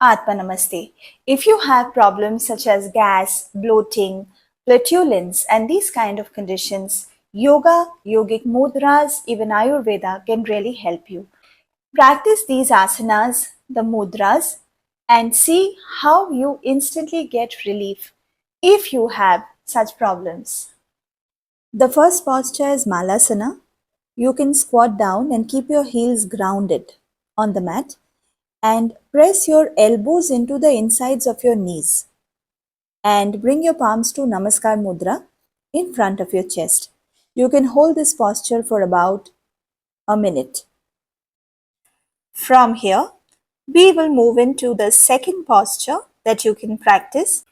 Atma Namaste. If you have problems such as gas, bloating, flatulence, and these kind of conditions, yoga, yogic mudras, even Ayurveda can really help you. Practice these asanas, the mudras, and see how you instantly get relief if you have such problems. The first posture is Malasana. You can squat down and keep your heels grounded on the mat and press your elbows into the insides of your knees and bring your palms to Namaskar Mudra in front of your chest. You can hold this posture for about a minute. From here, we will move into the second posture that you can practice.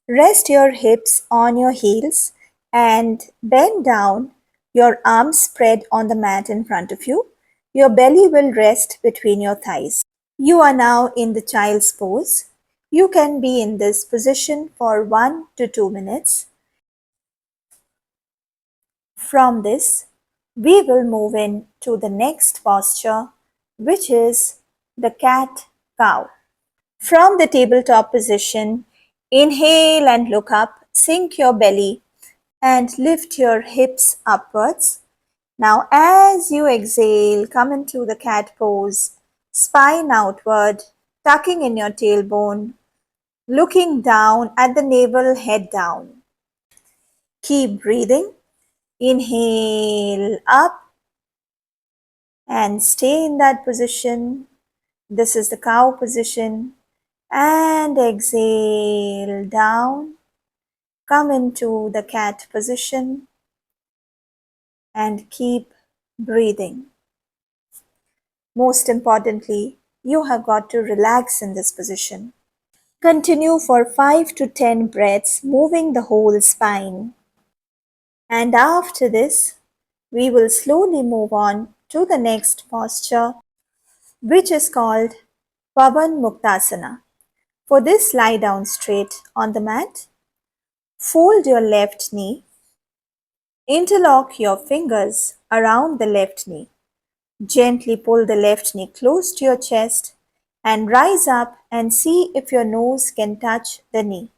Rest your hips on your heels and bend down, your arms spread on the mat in front of you. Your belly will rest between your thighs. You are now in the child's pose. You can be in this position for 1 to 2 minutes. From this, we will move in to the next posture, which is the cat cow. From the tabletop position, inhale and look up, sink your belly and lift your hips upwards. Now, as you exhale, come into the cat pose, spine outward, tucking in your tailbone, looking down at the navel, head down. Keep breathing. Inhale up and stay in that position. This is the cow position. And exhale down. Come into the cat position and keep breathing. Most importantly, you have got to relax in this position. Continue for 5 to 10 breaths, moving the whole spine. And after this, we will slowly move on to the next posture, which is called Pavan Muktasana. For this, lie down straight on the mat, fold your left knee, interlock your fingers around the left knee. Gently pull the left knee close to your chest and rise up and see if your nose can touch the knee.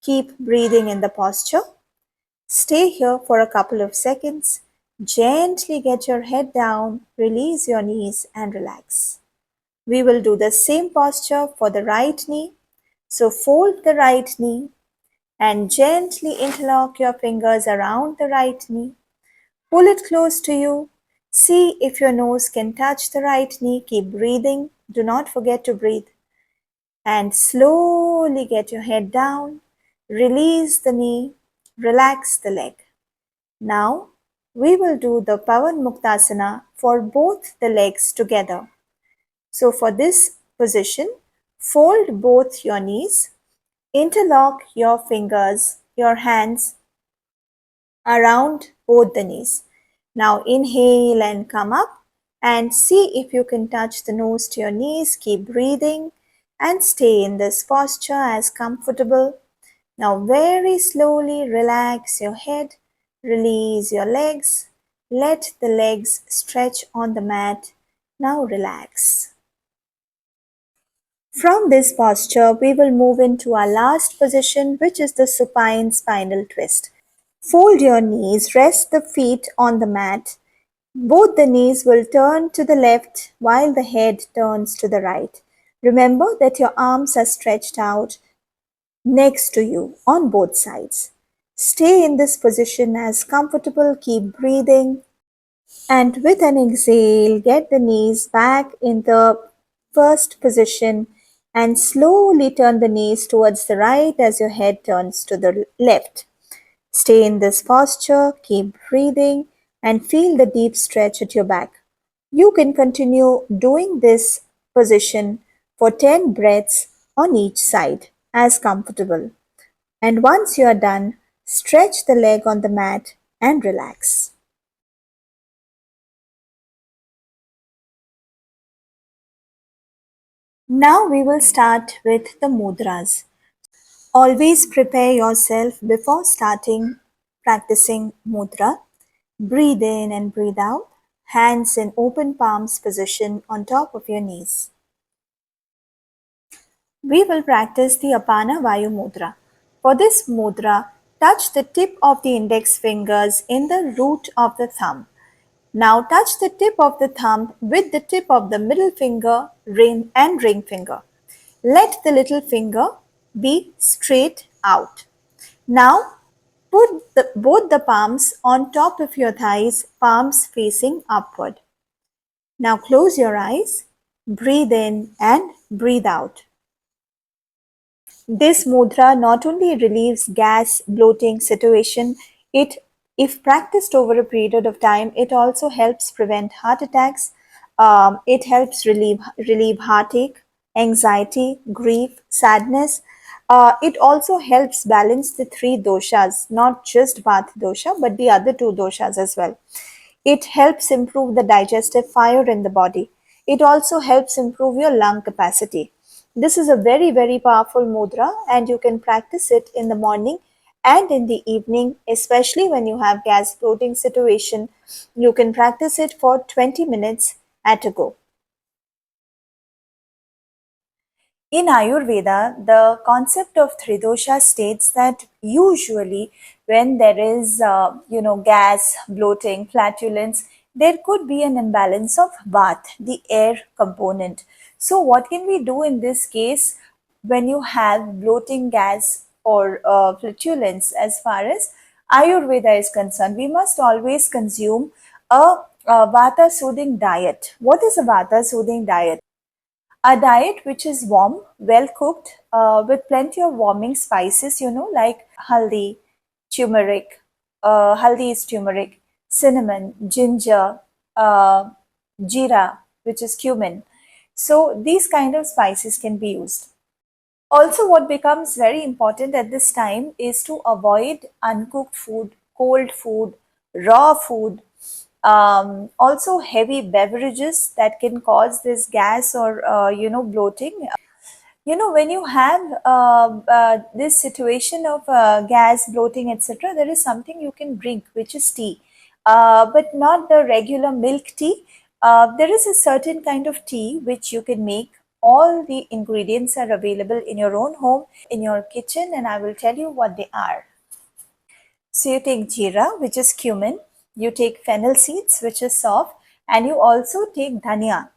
Keep breathing in the posture. Stay here for a couple of seconds. Gently get your head down, release your knees and relax. We will do the same posture for the right knee. So fold the right knee and gently interlock your fingers around the right knee. Pull it close to you. See if your nose can touch the right knee. Keep breathing. Do not forget to breathe. And slowly get your head down. Release the knee. Relax the leg. Now, we will do the Pavan Muktasana for both the legs together. So for this position, fold both your knees, interlock your fingers, your hands around both the knees. Now inhale and come up and see if you can touch the nose to your knees. Keep breathing and stay in this posture as comfortable. Now very slowly relax your head, release your legs, let the legs stretch on the mat. Now relax. From this posture, we will move into our last position, which is the supine spinal twist. Fold your knees, rest the feet on the mat. Both the knees will turn to the left while the head turns to the right. Remember that your arms are stretched out next to you on both sides. Stay in this position as comfortable, keep breathing, and with an exhale, get the knees back in the first position and slowly turn the knees towards the right as your head turns to the left. Stay in this posture, keep breathing, and feel the deep stretch at your back. You can continue doing this position for 10 breaths on each side as comfortable. And once you are done, stretch the leg on the mat and relax. Now we will start with the mudras. Always prepare yourself before starting practicing mudra. Breathe in and breathe out. Hands in open palms position on top of your knees. we will practice the Apana Vayu Mudra. For this mudra, touch the tip of the index fingers in the root of the thumb. Now touch the tip of the thumb with the tip of the middle finger and ring finger. Let the little finger be straight out. Now put both the palms on top of your thighs, palms facing upward. Now close your eyes, breathe in and breathe out. This mudra not only relieves gas bloating situation, it if practiced over a period of time, it also helps prevent heart attacks. It helps relieve heartache, anxiety, grief, sadness. It also helps balance the three doshas, not just Vata dosha, but the other two doshas as well. It helps improve the digestive fire in the body. It also helps improve your lung capacity. This is a very, very powerful mudra, and you can practice it in the morning and in the evening, especially when you have gas bloating situation. You can practice it for 20 minutes at a go. In Ayurveda, the concept of Tridosha states that usually when there is, gas, bloating, flatulence, there could be an imbalance of Vata, the air component. So what can we do in this case when you have bloating, gas or flatulence as far as Ayurveda is concerned? We must always consume a Vata soothing diet. What is a Vata soothing diet? A diet which is warm, well cooked, with plenty of warming spices, like haldi, turmeric, haldi is turmeric, cinnamon, ginger, uh, jeera, which is cumin. So these kind of spices can be used. Also, what becomes very important at this time is to avoid uncooked food, cold food, raw food, also heavy beverages that can cause this gas or bloating. When you have this situation of gas, bloating, etc., there is something you can drink, which is tea, but not the regular milk tea. There is a certain kind of tea which you can make. All the ingredients are available in your own home, in your kitchen, and I will tell you what they are. So you take jeera, which is cumin, you take fennel seeds, which is soft, and you also take dhania,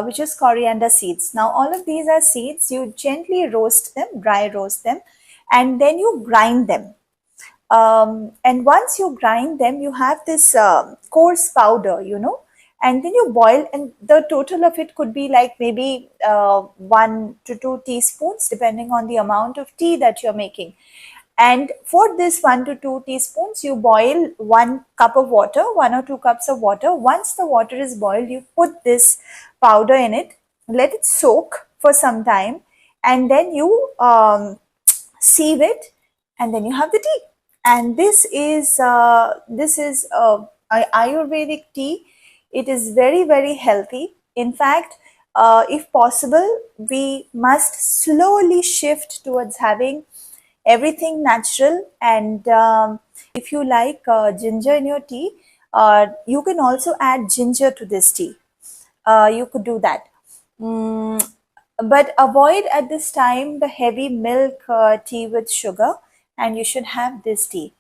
which is coriander seeds. Now all of these are seeds, you gently roast them, dry roast them, and then you grind them. And once you grind them, you have this coarse powder, and then you boil, and the total of it could be like maybe 1 to 2 teaspoons, depending on the amount of tea that you're making. And for this 1 to 2 teaspoons, you boil 1 cup of water, 1 or 2 cups of water. Once the water is boiled, you put this powder in it, let it soak for some time, and then you sieve it, and then you have the tea. And this is Ayurvedic tea. It is very, very healthy. In fact, if possible, we must slowly shift towards having everything natural. And if you like ginger in your tea, you can also add ginger to this tea. You could do that. Mm, but avoid at this time the heavy milk tea with sugar, and you should have this tea.